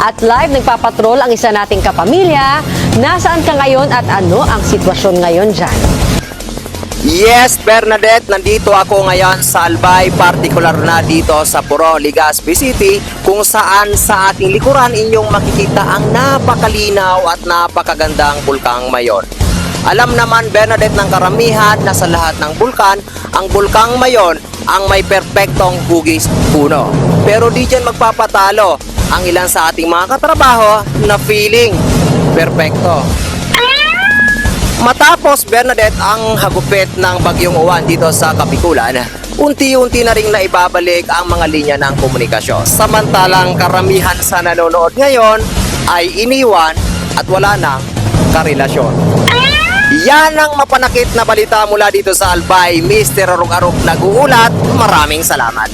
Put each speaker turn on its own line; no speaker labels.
At live nagpapatrol ang isa nating kapamilya. Nasaan ka ngayon at ano ang sitwasyon ngayon dyan?
Yes, Bernadette, nandito ako ngayon sa Albay, partikular na dito sa Puro, Legazpi City, kung saan sa ating likuran inyong makikita ang napakalinaw at napakagandang Bulkang Mayon. Alam naman, Bernadette, ng karamihan na sa lahat ng bulkan, ang Bulkang Mayon ang may perpektong hugis puno. Pero di dyan magpapatalo ang ilan sa ating mga katrabaho na feeling perpekto. Matapos, Bernadette, ang hagupit ng Bagyong Uwan dito sa Kapikulan, unti-unti na ring naibabalik ang mga linya ng komunikasyon. Samantalang karamihan sa nanonood ngayon ay iniwan at wala nang karelasyon. Yan ang mapanakit na balita mula dito sa Albay. Mr. Arog-Arog nag-uulat. Maraming salamat.